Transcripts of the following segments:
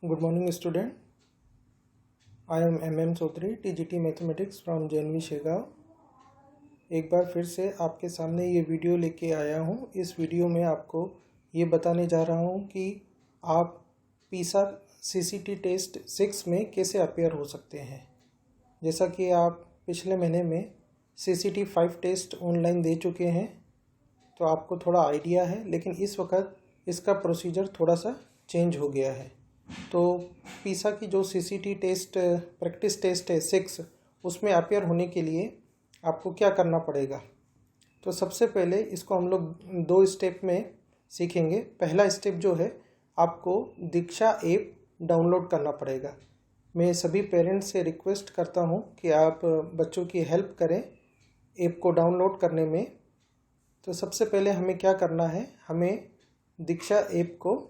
Good morning, student. I am MM Sotri, TGT Mathematics from JNV Shegaon. एक बार फिर से आपके सामने ये वीडियो लेके आया हूँ। इस वीडियो में आपको ये बताने जा रहा हूँ कि आप पीसा CCT टेस्ट 6 में कैसे अपेयर हो सकते हैं। जैसा कि आप पिछले महीने में CCT 5 टेस्ट ऑनलाइन दे चुके हैं, तो आपको थोड़ा आइडिया है, लेकिन इस वक्त इसका प्रोसीजर थोड़ा सा चेंज हो गया है। तो पीसा की जो CCT टेस्ट प्रैक्टिस टेस्ट है 6, उसमें अपेयर होने के लिए आपको क्या करना पड़ेगा। तो सबसे पहले इसको हम लोग 2 स्टेप में सीखेंगे। पहला स्टेप जो है, आपको दीक्षा ऐप डाउनलोड करना पड़ेगा। मैं सभी पेरेंट्स से रिक्वेस्ट करता हूं कि आप बच्चों की हेल्प करें ऐप को डाउनलोड करने में। तो सबसे पहले हमें क्या करना है, हमें दीक्षा ऐप को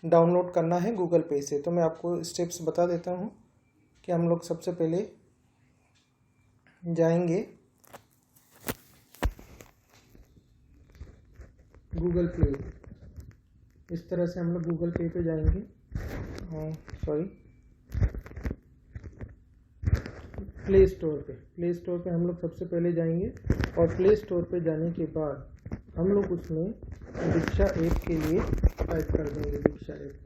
डाउनलोड करना है गूगल पे से। तो मैं आपको स्टेप्स बता देता हूँ कि हम लोग सबसे पहले जाएंगे गूगल प्ले। इस तरह से हम लोग गूगल पे पे जाएंगे। प्ले स्टोर पे हम लोग सबसे पहले जाएंगे, और प्ले स्टोर पे जाने के बाद हम लोग उसमें दीक्षा ऐप के लिए टाइप कर देंगे दीक्षा ऐप।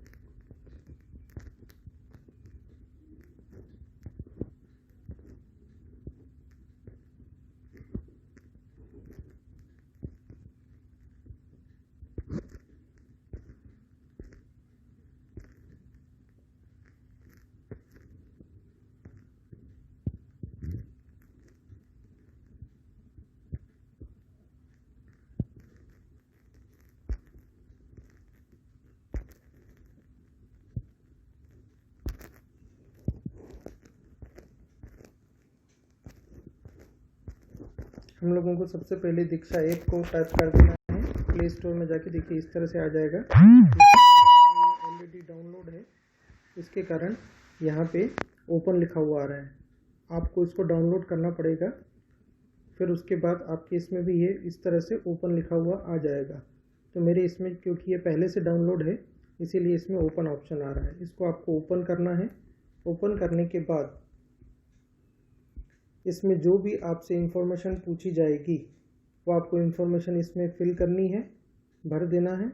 हम लोगों को सबसे पहले दीक्षा ऐप को टाइप कर देना है। प्ले स्टोर में जाके देखिए इस तरह से आ जाएगा। ऑलरेडी डाउनलोड है, इसके कारण यहाँ पे ओपन लिखा हुआ आ रहा है। आपको इसको डाउनलोड करना पड़ेगा। फिर उसके बाद आपके इसमें भी ये इस तरह से ओपन लिखा हुआ आ जाएगा। तो मेरे इसमें क्योंकि ये पहले से डाउनलोड है, इसीलिए इसमें ओपन ऑप्शन आ रहा है। इसको आपको ओपन करना है। ओपन करने के बाद इसमें जो भी आपसे इंफॉर्मेशन पूछी जाएगी, वो आपको इंफॉर्मेशन इसमें फिल करनी है, भर देना है।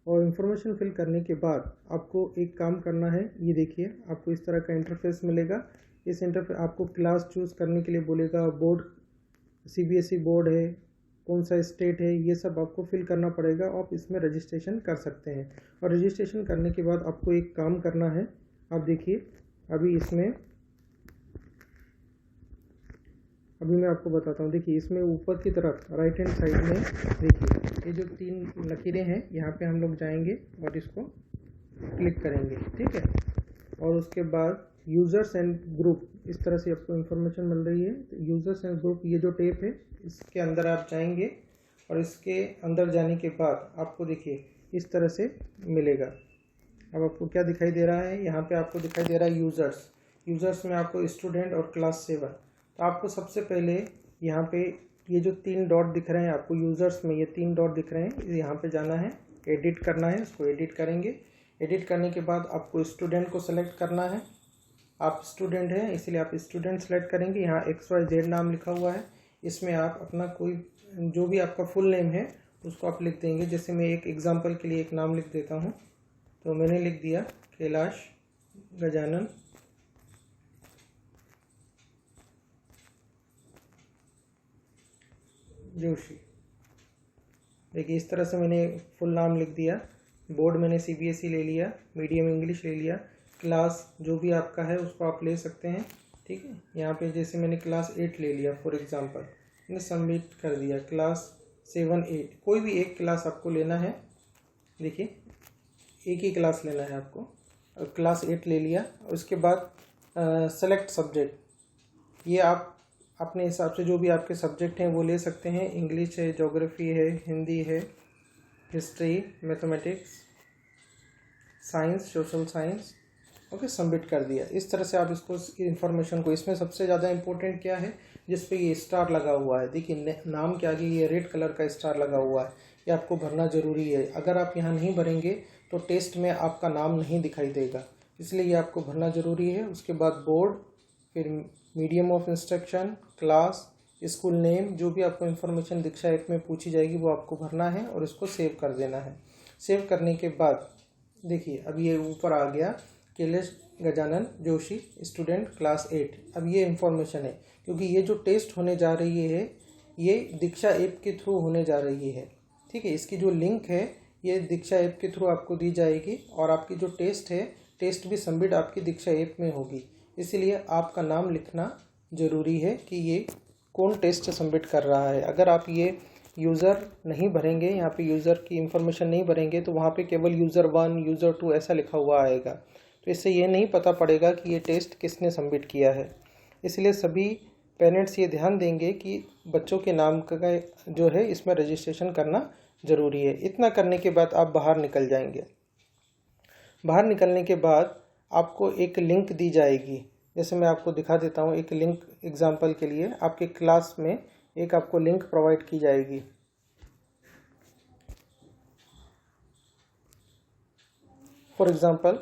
और इंफॉर्मेशन फिल करने के बाद आपको एक काम करना है। ये देखिए, आपको इस तरह का इंटरफेस मिलेगा। इस इंटरफेस आपको क्लास चूज़ करने के लिए बोलेगा। बोर्ड CBSE बोर्ड है, कौन सा स्टेट है, ये सब आपको फिल करना पड़ेगा। आप इसमें रजिस्ट्रेशन कर सकते हैं। और रजिस्ट्रेशन करने के बाद आपको एक काम करना है। आप देखिए, अभी मैं आपको बताता हूँ। देखिए, इसमें ऊपर की तरफ राइट हैंड साइड में देखिए, ये जो 3 लकीरें हैं, यहाँ पे हम लोग जाएंगे और इसको क्लिक करेंगे, ठीक है। और उसके बाद यूज़र्स एंड ग्रुप, इस तरह से आपको इन्फॉर्मेशन मिल रही है। तो यूज़र्स एंड ग्रुप, ये जो टेप है, इसके अंदर आप जाएंगे, और इसके अंदर जाने के बाद आपको देखिए इस तरह से मिलेगा। अब आपको क्या दिखाई दे रहा है, यहाँ पे आपको दिखाई दे रहा है यूज़र्स में आपको स्टूडेंट और क्लास 7। तो आपको सबसे पहले यहाँ पे ये जो 3 डॉट दिख रहे हैं आपको यूज़र्स में, ये 3 डॉट दिख रहे हैं, यहाँ पे जाना है, एडिट करना है। इसको एडिट करेंगे। एडिट करने के बाद आपको स्टूडेंट को सेलेक्ट करना है। आप स्टूडेंट हैं, इसलिए आप स्टूडेंट सेलेक्ट करेंगे। यहाँ XYZ नाम लिखा हुआ है, इसमें आप अपना कोई जो भी आपका फुल नेम है उसको आप लिख देंगे। जैसे मैं एक एग्जाम्पल के लिए एक नाम लिख देता हूँ। तो मैंने लिख दिया कैलाश गजानन जोशी। देखिए, इस तरह से मैंने फुल नाम लिख दिया। बोर्ड मैंने CBSE ले लिया, मीडियम इंग्लिश ले लिया। क्लास जो भी आपका है उसको आप ले सकते हैं, ठीक है। यहाँ पे जैसे मैंने क्लास 8 ले लिया फॉर एग्जांपल, मैंने सबमिट कर दिया। क्लास 7, 8, कोई भी एक क्लास आपको लेना है। देखिए, एक ही क्लास लेना है आपको। क्लास 8 ले लिया। उसके बाद सेलेक्ट सब्जेक्ट, ये आप अपने हिसाब से जो भी आपके सब्जेक्ट हैं वो ले सकते हैं। इंग्लिश है, ज्योग्राफी है, हिंदी है, history, mathematics, science, social science. Okay, submit कर दिया। इस तरह से आप इसको इन्फॉर्मेशन को, इसमें सबसे ज़्यादा इम्पोर्टेंट क्या है, जिस पे ये स्टार लगा हुआ है, देखिए नाम के आगे ये रेड कलर का स्टार लगा हुआ है, ये आपको भरना ज़रूरी है। अगर आप यहाँ नहीं भरेंगे तो टेस्ट में आपका नाम नहीं दिखाई देगा। इसलिए ये आपको भरना ज़रूरी है। उसके बाद बोर्ड, फिर medium of instruction, class, school name, जो भी आपको इन्फॉर्मेशन दीक्षा ऐप में पूछी जाएगी वो आपको भरना है और इसको सेव कर देना है। सेव करने के बाद देखिए अब ये ऊपर आ गया कैलेश गजानन जोशी, स्टूडेंट क्लास 8। अब ये इन्फॉर्मेशन है क्योंकि ये जो टेस्ट होने जा रही है ये दीक्षा ऐप के थ्रू होने जा रही है। ठीक है, इसकी जो लिंक है ये दीक्षा ऐप के थ्रू आपको दी जाएगी और आपकी जो टेस्ट है, टेस्ट भी सबमिट आपकी दीक्षा ऐप में होगी। इसलिए आपका नाम लिखना ज़रूरी है कि ये कौन टेस्ट सबमिट कर रहा है। अगर आप ये यूज़र नहीं भरेंगे, यहाँ पे यूज़र की इन्फॉर्मेशन नहीं भरेंगे तो वहाँ पे केवल यूज़र 1, यूज़र 2 ऐसा लिखा हुआ आएगा, तो इससे ये नहीं पता पड़ेगा कि ये टेस्ट किसने सबमिट किया है। इसलिए सभी पेरेंट्स ये ध्यान देंगे कि बच्चों के नाम का जो है इसमें रजिस्ट्रेशन करना ज़रूरी है। इतना करने के बाद आप बाहर निकल जाएंगे। बाहर निकलने के बाद आपको एक लिंक दी जाएगी, जैसे मैं आपको दिखा देता हूँ। एक लिंक एग्जाम्पल के लिए आपके क्लास में एक आपको लिंक प्रोवाइड की जाएगी। फॉर एग्ज़ाम्पल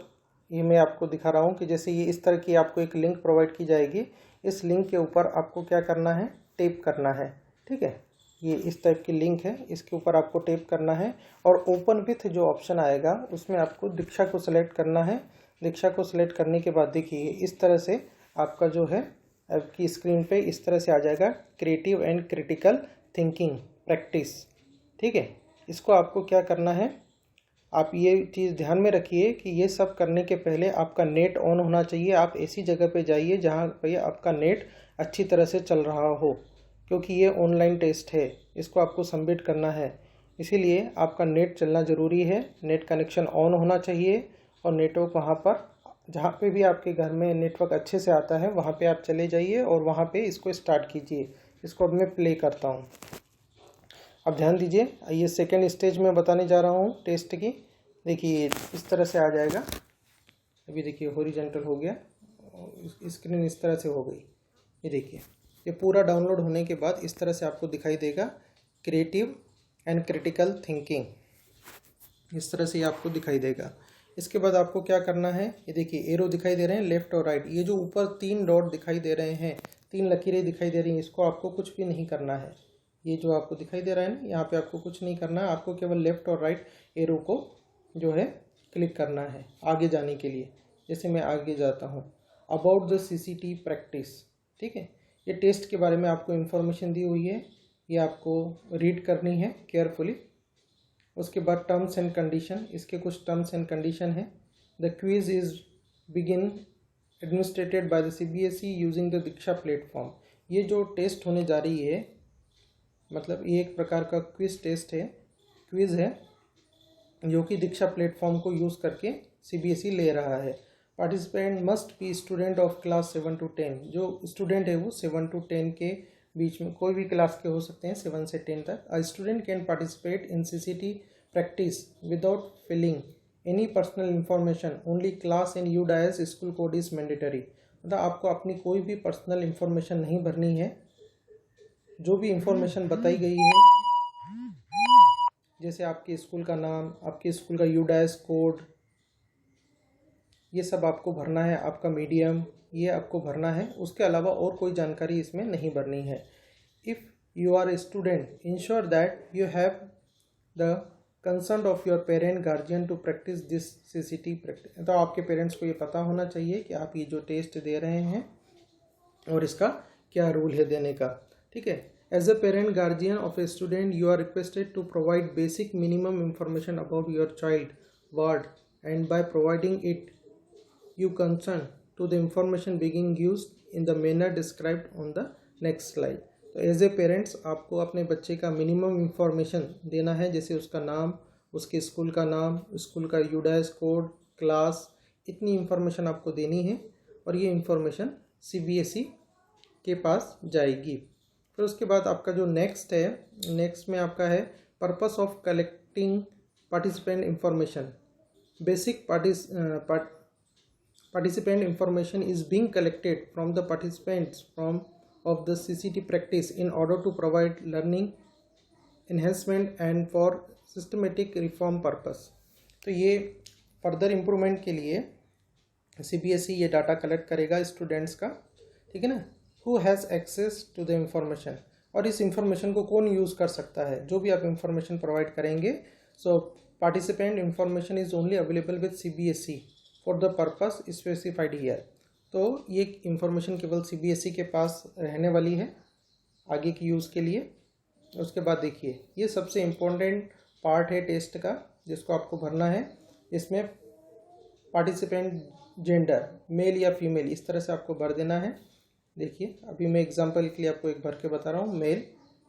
ये मैं आपको दिखा रहा हूँ कि जैसे ये इस तरह की आपको एक लिंक प्रोवाइड की जाएगी। इस लिंक के ऊपर आपको क्या करना है, टैप करना है। ठीक है, ये इस टाइप की लिंक है, इसके ऊपर आपको टैप करना है और ओपन विथ जो ऑप्शन आएगा उसमें आपको दीक्षा को सिलेक्ट करना है। दीक्षा को सिलेक्ट करने के बाद देखिए इस तरह से आपका जो है आपकी स्क्रीन पे इस तरह से आ जाएगा, creative and critical thinking practice. ठीक है, इसको आपको क्या करना है, आप ये चीज़ ध्यान में रखिए कि ये सब करने के पहले आपका नेट ऑन होना चाहिए। आप ऐसी जगह पे जाइए जहाँ पे आपका नेट अच्छी तरह से चल रहा हो, क्योंकि ये ऑनलाइन टेस्ट है, इसको आपको सबमिट करना है। इसीलिए आपका नेट चलना ज़रूरी है, नेट कनेक्शन ऑन होना चाहिए और नेटवर्क वहाँ पर जहाँ पे भी आपके घर में नेटवर्क अच्छे से आता है वहाँ पे आप चले जाइए और वहाँ पे इसको स्टार्ट कीजिए। इसको अब मैं प्ले करता हूँ। अब ध्यान दीजिए, ये सेकेंड स्टेज में बताने जा रहा हूँ टेस्ट की। देखिए इस तरह से आ जाएगा। अभी देखिए हॉरिजॉन्टल हो गया, स्क्रीन इस तरह से हो गई। ये देखिए ये पूरा डाउनलोड होने के बाद इस तरह से आपको दिखाई देगा, क्रिएटिव एंड क्रिटिकल थिंकिंग, इस तरह से आपको दिखाई देगा। इसके बाद आपको क्या करना है, ये देखिए एरो दिखाई दे रहे हैं लेफ़्ट और राइट, ये जो ऊपर 3 डॉट दिखाई दे रहे हैं, 3 लकीरें दिखाई दे रही हैं, इसको आपको कुछ भी नहीं करना है। ये जो आपको दिखाई दे रहा है ना, यहाँ पे आपको कुछ नहीं करना है, आपको केवल लेफ़्ट और राइट एरो को जो है क्लिक करना है आगे जाने के लिए। जैसे मैं आगे जाता हूँ, अबाउट द CCT प्रैक्टिस। ठीक है, ये टेस्ट के बारे में आपको इन्फॉर्मेशन दी हुई है, ये आपको रीड करनी है केयरफुली। उसके बाद टर्म्स एंड कंडीशन, इसके कुछ टर्म्स एंड कंडीशन है। The quiz is begin administrated by the CBSE using the Diksha platform. ये जो टेस्ट होने जा रही है, मतलब ये एक प्रकार का क्विज टेस्ट है, क्विज है जो कि दीक्षा प्लेटफॉर्म को यूज़ करके CBSE ले रहा है। Participant must be student of class 7 to 10। जो स्टूडेंट है वो 7 to 10 के बीच में, कोई भी क्लास के हो सकते हैं 7 से 10 तक। A student can participate in CCT practice without filling any personal information, only class and UDIS school code is mandatory. मतलब आपको अपनी कोई भी पर्सनल इंफॉर्मेशन नहीं भरनी है। जो भी इंफॉर्मेशन बताई गई है, जैसे आपके स्कूल का नाम, आपके स्कूल का UDIS कोड, ये सब आपको भरना है। आपका मीडियम ये आपको भरना है, उसके अलावा और कोई जानकारी इसमें नहीं भरनी है। If you are a student, ensure that you have the concern of your parent guardian to practice this CCT practice. तो आपके पेरेंट्स को ये पता होना चाहिए कि आप ये जो टेस्ट दे रहे हैं और इसका क्या रूल है देने का। ठीक है, as a parent guardian of a student you are requested to provide basic minimum information about your child ward and by providing it you consent to the information being used in the manner described on the next slide। तो as a parents आपको अपने बच्चे का minimum information देना है, जैसे उसका नाम, उसके स्कूल का नाम, स्कूल का UDIS कोड, क्लास, इतनी इंफॉर्मेशन आपको देनी है और ये इंफॉर्मेशन CBSE के पास जाएगी। फिर उसके बाद आपका जो नेक्स्ट है, नेक्स्ट में आपका है purpose of collecting participant information. Basic participant information is being collected from the participants of the CCT practice in order to provide learning enhancement and for systematic reform purpose। तो ये further improvement के लिए CBSE ये data collect करेगा students का, ठीक है ना। Who has access to the information, और इस इंफॉर्मेशन को कौन यूज़ कर सकता है, जो भी आप इंफॉर्मेशन प्रोवाइड करेंगे। So participant information is only available with CBSE for the purpose specified here. तो ये इंफॉर्मेशन केवल CBSE के पास रहने वाली है आगे की यूज़ के लिए। उसके बाद देखिए ये सबसे इम्पोर्टेंट पार्ट है टेस्ट का जिसको आपको भरना है। इसमें पार्टिसिपेंट जेंडर मेल या फीमेल इस तरह से आपको भर देना है। देखिए अभी मैं एग्जांपल के लिए आपको एक भर के बता रहा हूँ, मेल।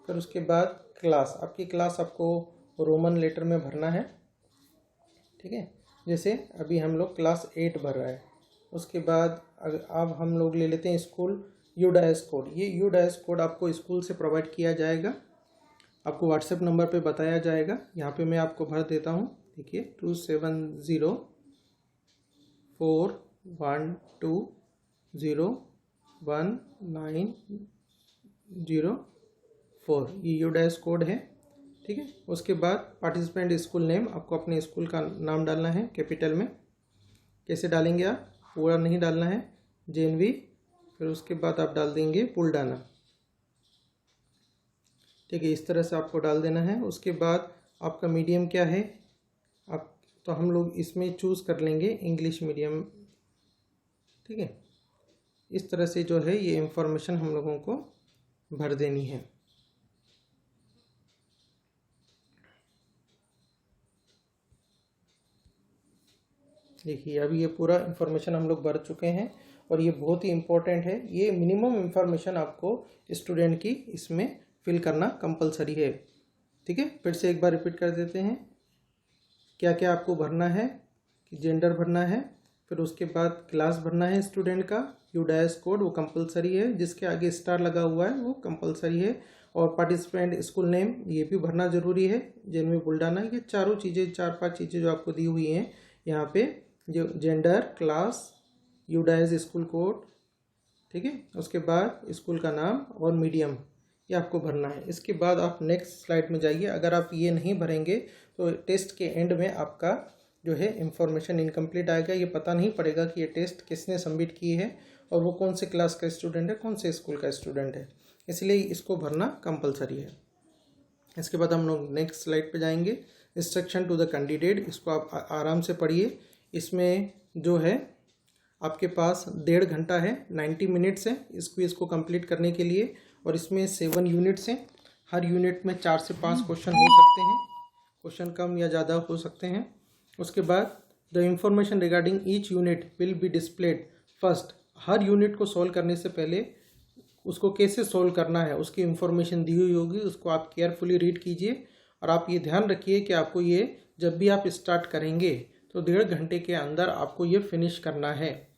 फिर उसके बाद क्लास, आपकी क्लास आपको रोमन लेटर में भरना है, ठीक है। जैसे अभी हम लोग क्लास 8 भर रहा है। उसके बाद अब हम लोग ले लेते हैं स्कूल UDAS कोड। ये UDAS कोड आपको स्कूल से प्रोवाइड किया जाएगा, आपको व्हाट्सएप नंबर पे बताया जाएगा। यहाँ पे मैं आपको भर देता हूँ, देखिए 270412019004 ये UDAS कोड है, ठीक है। उसके बाद पार्टिसिपेंट स्कूल नेम, आपको अपने स्कूल का नाम डालना है कैपिटल में। कैसे डालेंगे आप, पूरा नहीं डालना है, JNV। फिर उसके बाद आप डाल देंगे बुल्डाना, ठीक है। इस तरह से आपको डाल देना है। उसके बाद आपका मीडियम क्या है, आप तो हम लोग इसमें चूज़ कर लेंगे इंग्लिश मीडियम, ठीक है। इस तरह से जो है ये इंफॉर्मेशन हम लोगों को भर देनी है। देखिए अभी ये पूरा इंफॉर्मेशन हम लोग भर चुके हैं और ये बहुत ही इम्पोर्टेंट है। ये मिनिमम इंफॉर्मेशन आपको स्टूडेंट की इसमें फिल करना कंपलसरी है, ठीक है। फिर से एक बार रिपीट कर देते हैं क्या क्या आपको भरना है। कि जेंडर भरना है, फिर उसके बाद क्लास भरना है स्टूडेंट का, UDAS कोड वो कंपलसरी है, जिसके आगे स्टार लगा हुआ है वो कंपलसरी है, और पार्टिसिपेंट स्कूल नेम ये भी भरना ज़रूरी है, जिनमें बुल्डाना। ये चारों चीज़ें 4-5 चीज़ें जो आपको दी हुई हैं यहाँ पे, जो gender, class, UDAS school code, ठीक है। उसके बाद स्कूल का नाम और मीडियम ये आपको भरना है। इसके बाद आप नेक्स्ट स्लाइड में जाइए। अगर आप ये नहीं भरेंगे तो टेस्ट के एंड में आपका जो है इंफॉर्मेशन इनकम्प्लीट आएगा। ये पता नहीं पड़ेगा कि ये टेस्ट किसने सबमिट की है और वो कौन से क्लास का स्टूडेंट है, कौन से स्कूल का स्टूडेंट है, इसलिए इसको भरना कंपलसरी है। इसके बाद हम लोग नेक्स्ट स्लाइड पे जाएंगे, इंस्ट्रक्शन टू द कैंडिडेट। इसको आप आराम से पढ़िए। इसमें जो है आपके पास 1.5 घंटा है, 90 मिनट्स है इस क्विज़ को कंप्लीट करने के लिए, और इसमें 7 यूनिट्स हैं। हर यूनिट में 4 से 5 क्वेश्चन हो सकते हैं, क्वेश्चन कम या ज़्यादा हो सकते हैं। उसके बाद the information regarding each unit will be displayed first. Her unit को सॉल्व करने से पहले उसको कैसे सॉल्व करना है उसकी इंफॉर्मेशन दी हुई होगी, उसको आप केयरफुली रीड कीजिए। और आप ये ध्यान रखिए कि आपको ये जब भी आप स्टार्ट करेंगे तो 1.5 घंटे के अंदर आपको ये फिनिश करना है,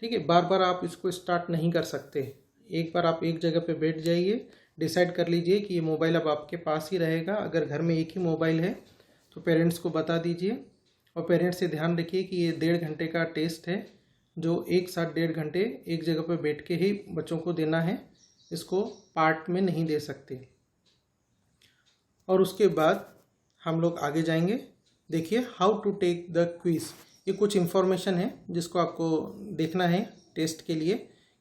ठीक है। बार बार आप इसको स्टार्ट नहीं कर सकते। एक बार आप एक जगह पे बैठ जाइए, डिसाइड कर लीजिए कि ये मोबाइल अब आपके पास ही रहेगा। अगर घर में एक ही मोबाइल है तो पेरेंट्स को बता दीजिए, और पेरेंट्स से ध्यान रखिए कि ये 1.5 घंटे का टेस्ट है जो एक साथ 1.5 घंटे एक जगह पर बैठ के ही बच्चों को देना है, इसको पार्ट में नहीं दे सकते। और उसके बाद हम लोग आगे जाएंगे। देखिए how to take the quiz, ये कुछ इन्फॉर्मेशन है जिसको आपको देखना है टेस्ट के लिए।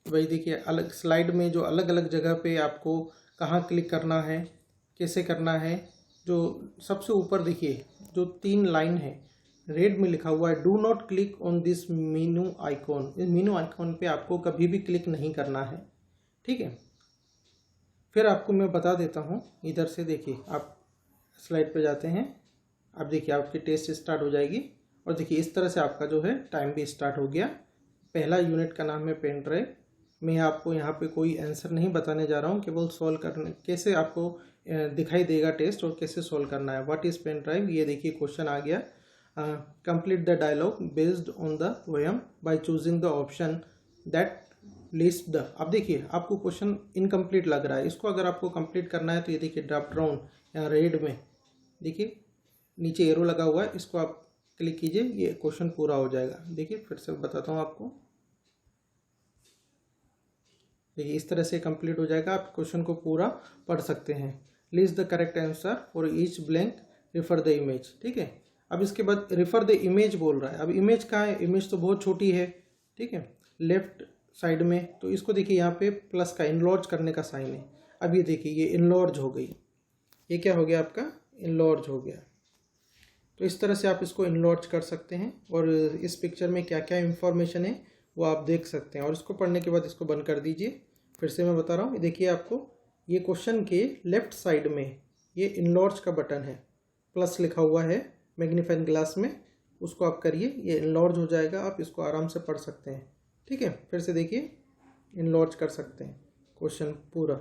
भाई देखिए अलग स्लाइड में जो अलग अलग जगह पे आपको कहाँ क्लिक करना है, कैसे करना है। जो सबसे ऊपर देखिए जो 3 लाइन है रेड में लिखा हुआ है, do not click on this Meenu icon. इस मीनू आइकॉन पे आपको कभी भी क्लिक नहीं करना है, ठीक है। फिर आपको मैं बता देता हूँ, इधर से देखिए आप स्लाइड पे जाते हैं। अब देखिए आपकी टेस्ट स्टार्ट हो जाएगी, और देखिए इस तरह से आपका जो है टाइम भी स्टार्ट हो गया। पहला यूनिट का नाम है पेन ड्राइव। मैं आपको यहाँ पे कोई आंसर नहीं बताने जा रहा हूँ, केवल सॉल्व करने कैसे आपको दिखाई देगा टेस्ट और कैसे सॉल्व करना है। व्हाट इज़ पेन ड्राइव, ये देखिए क्वेश्चन आ गया। Complete the dialogue based on the poem by choosing the option that list the. अब देखिए आपको क्वेश्चन इनकम्प्लीट लग रहा है, इसको अगर आपको कंप्लीट करना है तो ये देखिए ड्रॉप डाउन यहाँ रेड में देखिए नीचे एरो लगा हुआ है, इसको आप क्लिक कीजिए, ये क्वेश्चन पूरा हो जाएगा। देखिए फिर से बताता हूँ आपको, देखिए इस तरह से कंप्लीट हो जाएगा, आप क्वेश्चन को पूरा पढ़ सकते हैं। List the correct answer for each blank, refer the image, ठीक है। अब इसके बाद रेफर द इमेज बोल रहा है। अब इमेज कहाँ है, इमेज तो बहुत छोटी है, ठीक है, लेफ्ट साइड में। तो इसको देखिए यहाँ पे प्लस का इनलॉर्ज करने का साइन है। अब ये देखिए ये इनलॉर्ज हो गई, ये क्या हो गया आपका, इनलॉर्ज हो गया। तो इस तरह से आप इसको इनलॉर्ज कर सकते हैं और इस पिक्चर में क्या क्या इंफॉर्मेशन है वो आप देख सकते हैं। और इसको पढ़ने के बाद इसको बंद कर दीजिए। फिर से मैं बता रहा हूँ, देखिए आपको ये क्वेश्चन के लेफ्ट साइड में ये इनलॉर्ज का बटन है, प्लस लिखा हुआ है मैग्नीफाइंग ग्लास में, उसको आप करिए, ये इनलॉर्ज हो जाएगा। आप इसको आराम से पढ़ सकते हैं। ठीक है, फिर से देखिए इनलॉर्ज कर सकते हैं क्वेश्चन पूरा।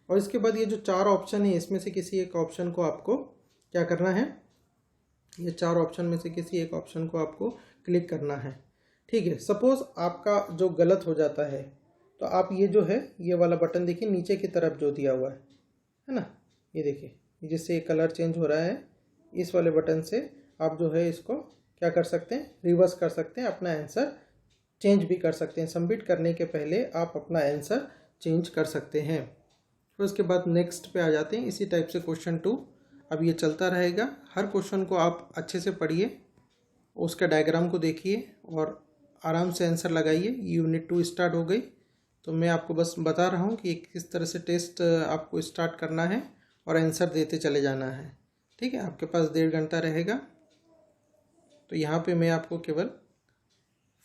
और इसके बाद ये जो 4 ऑप्शन है इसमें से किसी एक ऑप्शन को आपको क्या करना है, ये 4 ऑप्शन में से किसी एक ऑप्शन को आपको क्लिक करना है। ठीक है, सपोज़ आपका जो गलत हो जाता है तो आप ये जो है ये वाला बटन देखिए नीचे की तरफ जो दिया हुआ है ना, ये देखिए जिससे कलर चेंज हो रहा है, इस वाले बटन से आप जो है इसको क्या कर सकते हैं, रिवर्स कर सकते हैं, अपना आंसर चेंज भी कर सकते हैं। सबमिट करने के पहले आप अपना आंसर चेंज कर सकते हैं। फिर उसके बाद नेक्स्ट पे आ जाते हैं। इसी टाइप से क्वेश्चन 2 अब ये चलता रहेगा। हर क्वेश्चन को आप अच्छे से पढ़िए, उसका डायग्राम को देखिए और आराम से आंसर लगाइए। यूनिट 2 स्टार्ट हो गई। तो मैं आपको बस बता रहा हूँ कि किस तरह से टेस्ट आपको स्टार्ट करना है और आंसर देते चले जाना है। ठीक है, आपके पास 1.5 घंटा रहेगा। तो यहाँ पे मैं आपको केवल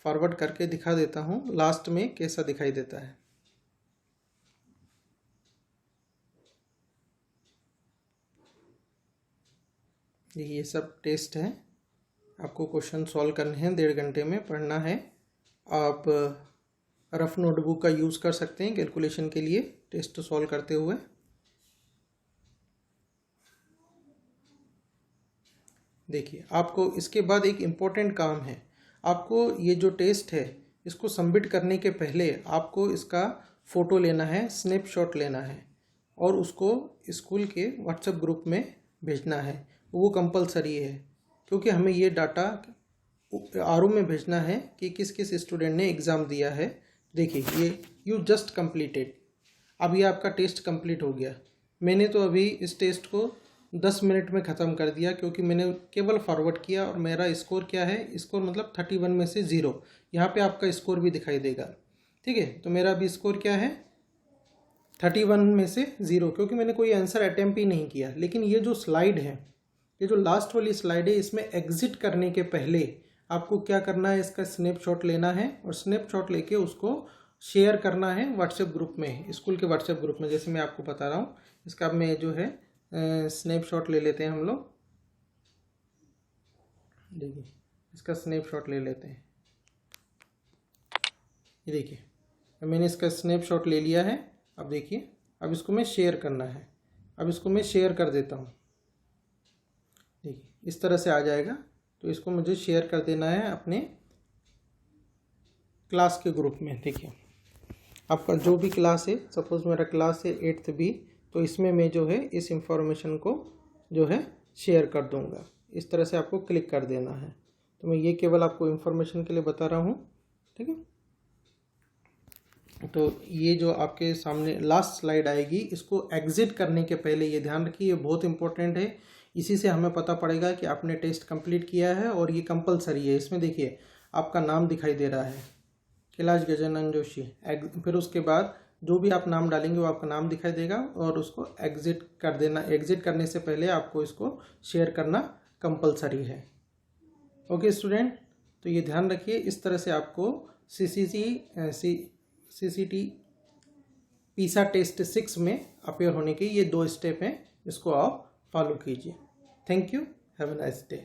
फॉरवर्ड करके दिखा देता हूँ लास्ट में कैसा दिखाई देता है। ये सब टेस्ट है, आपको क्वेश्चन सॉल्व करने हैं, 1.5 घंटे में पढ़ना है। आप रफ नोटबुक का यूज़ कर सकते हैं कैलकुलेशन के लिए टेस्ट सॉल्व करते हुए। देखिए आपको इसके बाद एक इम्पोर्टेंट काम है। आपको ये जो टेस्ट है इसको सबमिट करने के पहले आपको इसका फ़ोटो लेना है, स्नैपशॉट लेना है और उसको स्कूल के व्हाट्सएप ग्रुप में भेजना है। वो कंपलसरी है क्योंकि हमें ये डाटा आरओ में भेजना है कि किस किस स्टूडेंट ने एग्ज़ाम दिया है। देखिए ये यू जस्ट कंप्लीटेड, अब ये आपका टेस्ट कंप्लीट हो गया। मैंने तो अभी इस टेस्ट को 10 मिनट में ख़त्म कर दिया क्योंकि मैंने केवल फॉरवर्ड किया और मेरा स्कोर क्या है, स्कोर मतलब 31 में से 0। यहाँ पे आपका स्कोर भी दिखाई देगा। ठीक है, तो मेरा अभी स्कोर क्या है, 31 में से 0, क्योंकि मैंने कोई आंसर अटैम्प्ट ही नहीं किया। लेकिन ये जो स्लाइड है, ये जो लास्ट वाली स्लाइड है, इसमें एग्जिट करने के पहले आपको क्या करना है, इसका स्नैपशॉट लेना है और स्नैपशॉट लेके उसको शेयर करना है व्हाट्सएप ग्रुप में, स्कूल के व्हाट्सएप ग्रुप में। जैसे मैं आपको बता रहा हूँ, इसका मैं जो है स्नैपशॉट ले लेते हैं हम लोग। देखिए इसका स्नैपशॉट ले लेते हैं। ये देखिए मैंने इसका स्नैपशॉट ले लिया है। अब देखिए अब इसको मैं शेयर करना है। अब इसको मैं शेयर कर देता हूँ। देखिए इस तरह से आ जाएगा। तो इसको मुझे शेयर कर देना है अपने क्लास के ग्रुप में। देखिए आपका जो भी क्लास है, सपोज़ मेरा क्लास है 8th B, तो इसमें मैं जो है इस इंफॉर्मेशन को जो है शेयर कर दूंगा। इस तरह से आपको क्लिक कर देना है। तो मैं ये केवल आपको इंफॉर्मेशन के लिए बता रहा हूँ। ठीक है, तो ये जो आपके सामने लास्ट स्लाइड आएगी, इसको एग्जिट करने के पहले ये ध्यान रखिए, ये बहुत इंपॉर्टेंट है। इसी से हमें पता पड़ेगा कि आपने टेस्ट कंप्लीट किया है और ये कंपलसरी है। इसमें देखिए आपका नाम दिखाई दे रहा है, कैलाश गजानन जोशी। फिर उसके बाद जो भी आप नाम डालेंगे वो आपका नाम दिखाई देगा और उसको एग्जिट कर देना। एग्जिट करने से पहले आपको इसको शेयर करना कंपलसरी है। ओके स्टूडेंट, तो ये ध्यान रखिए। इस तरह से आपको सीसीटी पीसा टेस्ट 6 में अपेयर होने के ये 2 स्टेप हैं, इसको आप फॉलो कीजिए। Thank you, have a nice day.